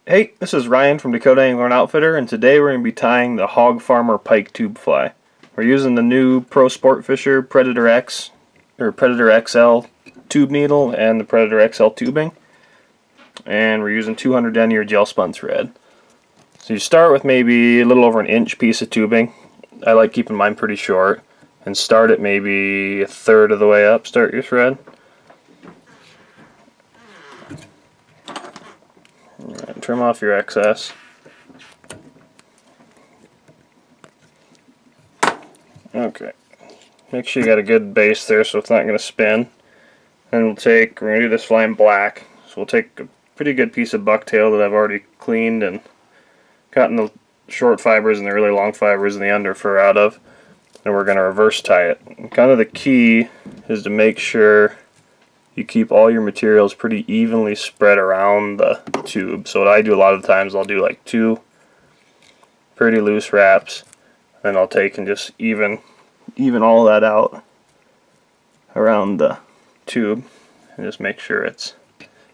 Hey, this is Ryan from Dakota Angler and Outfitter, and today we're going to be tying the Hog Farmer Pike tube fly. We're using the new Pro Sport Fisher Predator X or Predator XL tube needle and the Predator XL tubing, and we're using 200 denier gel spun thread. So you start with maybe a little over an inch piece of tubing. I like keeping mine pretty short, and start at maybe a third of the way up. Start your thread. And trim off your excess. Okay, make sure you got a good base there so it's not going to spin. And we're going to do this fly in black. So we'll take a pretty good piece of bucktail that I've already cleaned and gotten the short fibers and the really long fibers in the under fur out of. And we're going to reverse tie it. And kind of the key is to make sure you keep all your materials pretty evenly spread around the tube. So what I do a lot of the times, I'll do like 2 pretty loose wraps. Then I'll take and just even all that out around the tube and just make sure it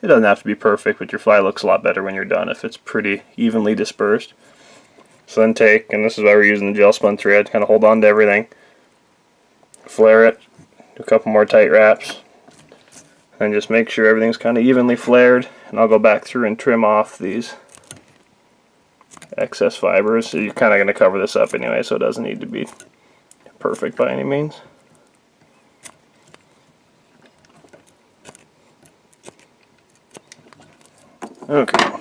doesn't have to be perfect, but your fly looks a lot better when you're done if it's pretty evenly dispersed. So then take, and this is why we're using the gel spun thread, kind of hold on to everything, flare it, do a couple more tight wraps, and just make sure everything's kind of evenly flared. And I'll go back through and trim off these excess fibers. So you're kind of going to cover this up anyway, so it doesn't need to be perfect by any means. Okay,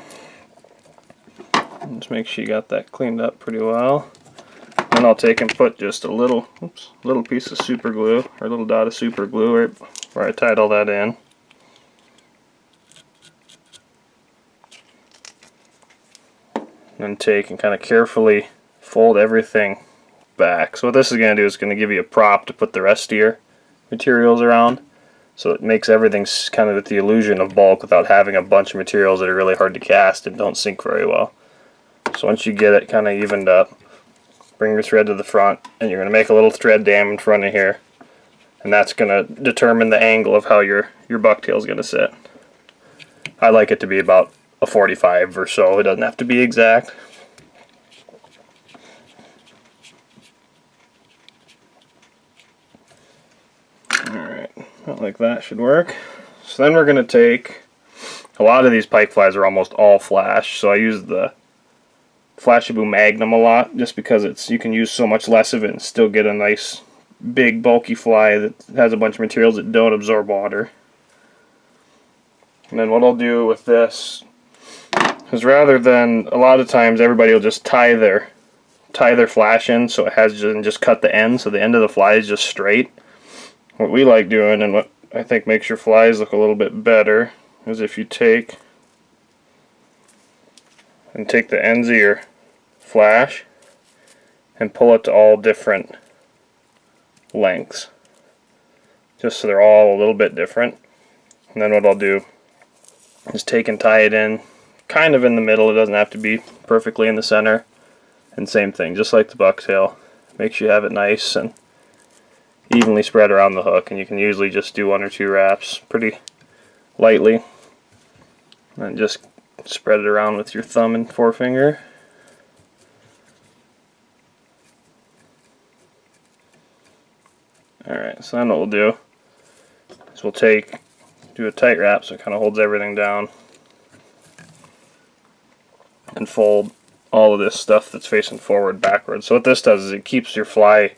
just make sure you got that cleaned up pretty well. Then I'll take and put just a little piece of super glue, or a little dot of super glue right where I tied all that in. Then take and kind of carefully fold everything back. So what this is going to do is going to give you a prop to put the rest of your materials around. So it makes everything kind of with the illusion of bulk without having a bunch of materials that are really hard to cast and don't sink very well. So once you get it kind of evened up, bring your thread to the front, and you're going to make a little thread dam in front of here. And that's going to determine the angle of how your bucktail is going to sit. I like it to be about a 45 or so. It doesn't have to be exact. Alright, like that should work. So then we're going to take, a lot of these pike flies are almost all flash, so I use the Flashaboo Magnum a lot just because you can use so much less of it and still get a nice big bulky fly that has a bunch of materials that don't absorb water. And then what I'll do with this is, rather than, a lot of times everybody will just tie their flash in so it has just cut the end, so the end of the fly is just straight. What we like doing, and what I think makes your flies look a little bit better, is if you take the ends of your flash and pull it to all different lengths, just so they're all a little bit different. And then what I'll do is take and tie it in kind of in the middle. It doesn't have to be perfectly in the center. And same thing, just like the bucktail, make sure you have it nice and evenly spread around the hook. And you can usually just do 1 or 2 wraps pretty lightly and just spread it around with your thumb and forefinger. Alright, so then what we'll do is we'll do a tight wrap so it kind of holds everything down, and fold all of this stuff that's facing forward backwards. So what this does is it keeps your fly,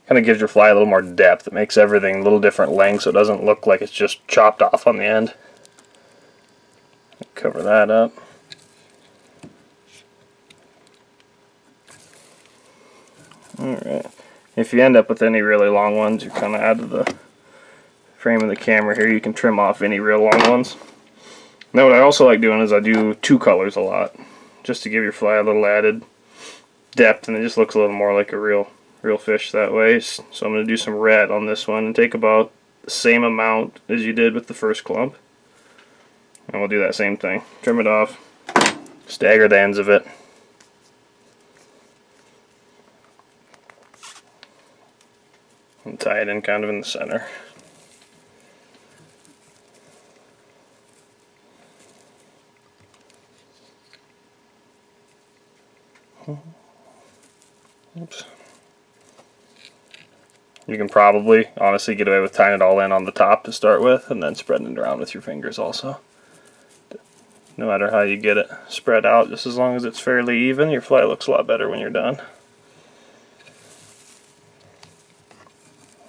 kind of gives your fly a little more depth. It makes everything a little different lengths so it doesn't look like it's just chopped off on the end. Cover that up. Alright, if you end up with any really long ones, you kind of add to the frame of the camera here, you can trim off any real long ones. Now what I also like doing is I do 2 colors a lot, just to give your fly a little added depth, and it just looks a little more like a real fish that way. So I'm going to do some red on this one and take about the same amount as you did with the first clump. And we'll do that same thing. Trim it off, stagger the ends of it, and tie it in kind of in the center. Oops. You can probably honestly get away with tying it all in on the top to start with and then spreading it around with your fingers also. No matter how you get it spread out, just as long as it's fairly even, your fly looks a lot better when you're done.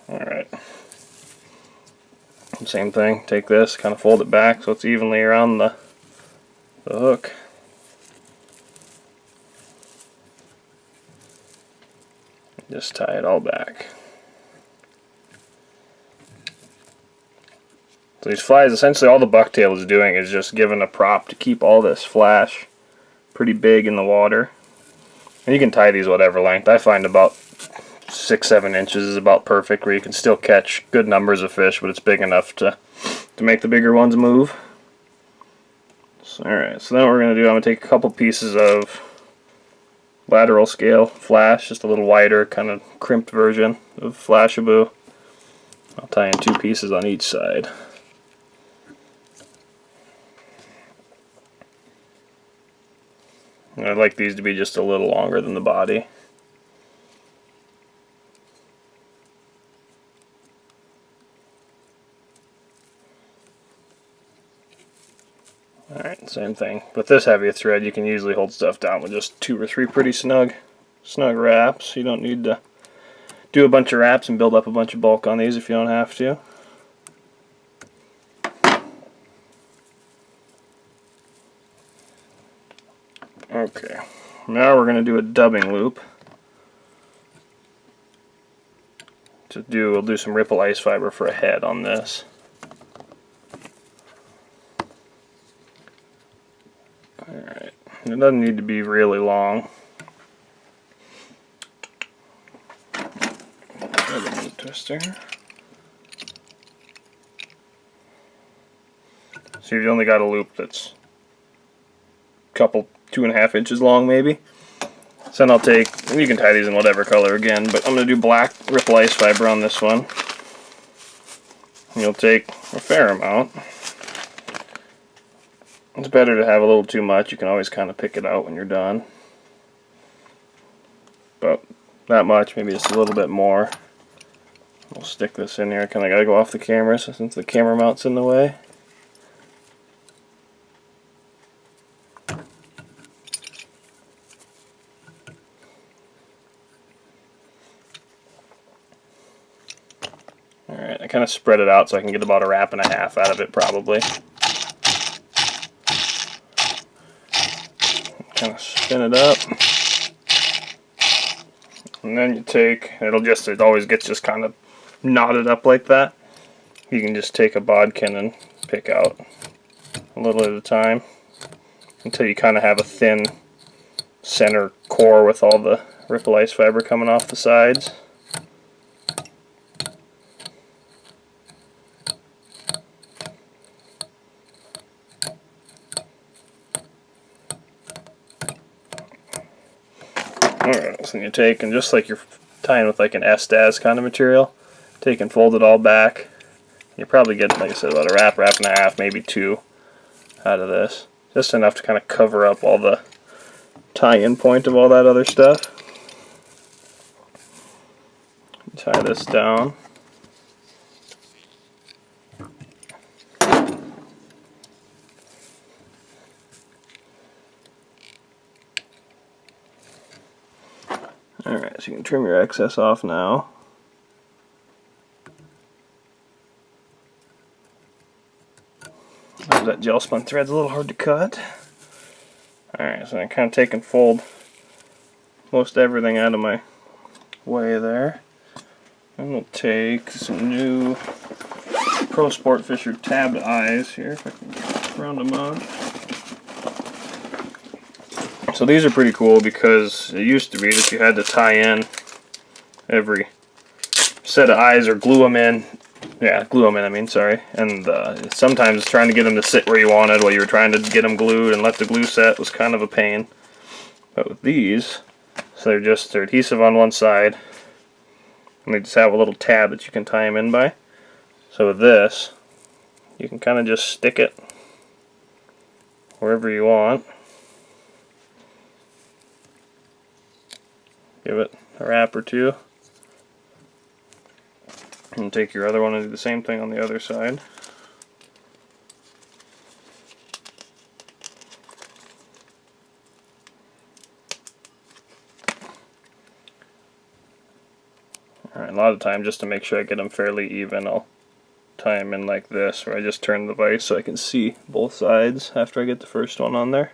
Alright. Same thing, take this, kind of fold it back so it's evenly around the hook. Just tie it all back. So these flies, essentially all the bucktail is doing is just giving a prop to keep all this flash pretty big in the water. And you can tie these whatever length. I find about 6-7 inches is about perfect, where you can still catch good numbers of fish, but it's big enough to make the bigger ones move. So, alright, so then what we're going to do, I'm going to take a couple pieces of lateral scale flash, just a little wider, kind of crimped version of Flashaboo. I'll tie in 2 pieces on each side. And I'd like these to be just a little longer than the body. Alright, same thing. With this heavier thread, you can usually hold stuff down with just 2 or 3 pretty snug wraps. You don't need to do a bunch of wraps and build up a bunch of bulk on these if you don't have to. Okay, now we're going to do a dubbing loop. We'll do some ripple ice fiber for a head on this. Alright, it doesn't need to be really long. Twister. So you've only got a loop that's a couple 2.5 inches long maybe. So then I'll take, and you can tie these in whatever color again, but I'm going to do black ripple ice fiber on this one. And you'll take a fair amount. It's better to have a little too much. You can always kind of pick it out when you're done. But not much, maybe just a little bit more. We'll stick this in here. I kind of got to go off the camera since the camera mount's in the way. Alright, I kind of spread it out so I can get about 1.5 wraps out of it probably. Kind of spin it up. And then you take, it always gets just kind of knotted up like that. You can just take a bodkin and pick out a little at a time until you kind of have a thin center core with all the ripple ice fiber coming off the sides. Alright, so you take, and just like you're tying with like an Estaz kind of material, take and fold it all back. You probably get, like I said, about 1.5 wraps, maybe 2 out of this. Just enough to kind of cover up all the tie-in point of all that other stuff. Tie this down. Alright, so you can trim your excess off now. That gel spun thread's a little hard to cut. Alright, so I kind of take and fold most everything out of my way there. And we'll take some new Pro Sport Fisher tabbed eyes here, if I can round them up. So these are pretty cool because it used to be that you had to tie in every set of eyes or glue them in. Yeah, glue them in, I mean, sorry. And sometimes trying to get them to sit where you wanted while you were trying to get them glued and let the glue set was kind of a pain. But with these, so they're adhesive on one side, and they just have a little tab that you can tie them in by. So with this, you can kind of just stick it wherever you want. Give it a wrap or two. And take your other one and do the same thing on the other side. Alright, a lot of the time, just to make sure I get them fairly even, I'll tie them in like this, where I just turn the vise so I can see both sides after I get the first one on there.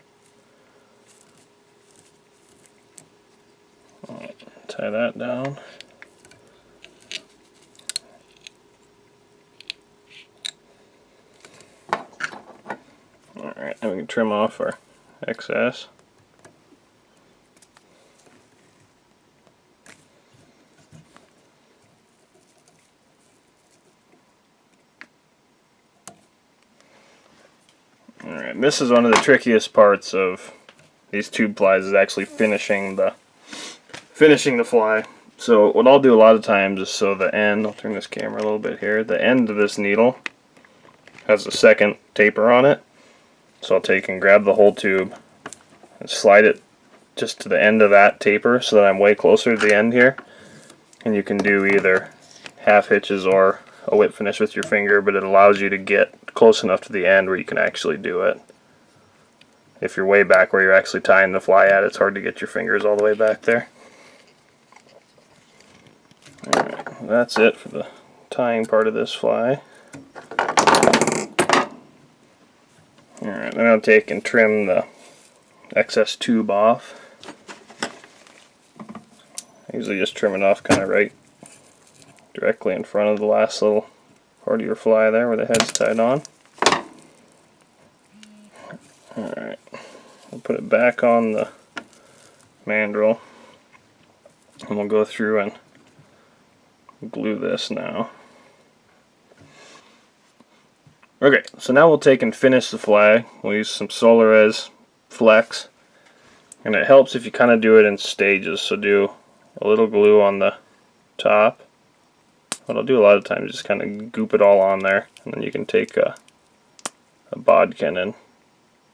Alright, tie that down. Alright, and we can trim off our excess. Alright, this is one of the trickiest parts of these tube plies, is actually finishing the fly. So what I'll do a lot of times is, so the end, I'll turn this camera a little bit here, the end of this needle has a second taper on it. So I'll take and grab the whole tube and slide it just to the end of that taper so that I'm way closer to the end here. And you can do either half hitches or a whip finish with your finger, but it allows you to get close enough to the end where you can actually do it. If you're way back where you're actually tying the fly at, it's hard to get your fingers all the way back there. Alright, that's it for the tying part of this fly. Alright, then I'll take and trim the excess tube off. I usually just trim it off kind of right directly in front of the last little part of your fly there where the head's tied on. Alright, we'll put it back on the mandrel and we'll go through and glue this now. Okay, so now we'll take and finish the fly. We'll use some Solares Flex, and it helps if you kind of do it in stages. So do a little glue on the top. What I'll do a lot of times is just kind of goop it all on there, and then you can take a bodkin and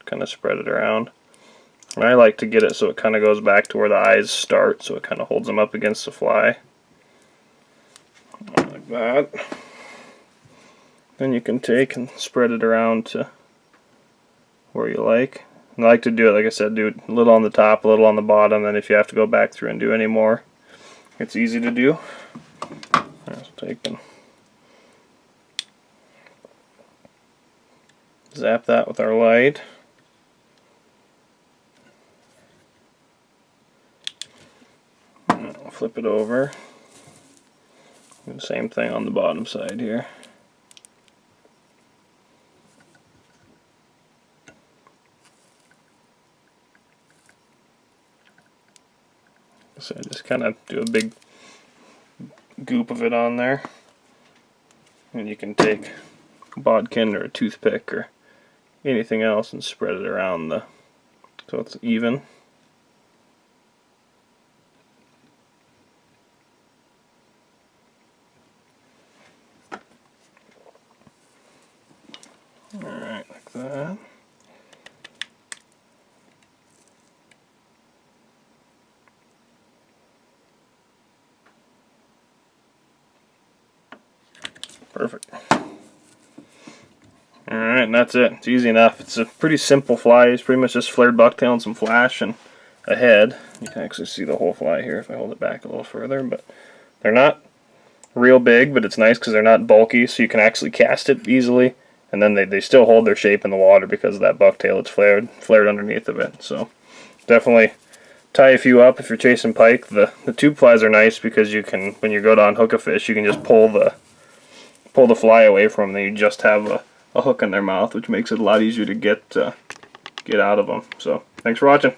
kind of spread it around. And I like to get it so it kind of goes back to where the eyes start, so it kind of holds them up against the fly. Like that. Then you can take and spread it around to where you like. And I like to do it, like I said, do a little on the top, a little on the bottom, then if you have to go back through and do any more, it's easy to do. Let's take and zap that with our light. And I'll flip it over. Do the same thing on the bottom side here. So I just kind of do a big goop of it on there, and you can take a bodkin or a toothpick or anything else and spread it around so it's even. Alright, like that. Perfect. Alright, and that's it. It's easy enough. It's a pretty simple fly. It's pretty much just flared bucktail and some flash and a head. You can actually see the whole fly here if I hold it back a little further, but they're not real big, but it's nice because they're not bulky, so you can actually cast it easily, and then they still hold their shape in the water because of that bucktail. It's flared underneath of it. So definitely tie a few up if you're chasing pike. The tube flies are nice because you can, when you go to unhook a fish, you can just pull the fly away from them, and you just have a hook in their mouth, which makes it a lot easier to get out of them. So thanks for watching.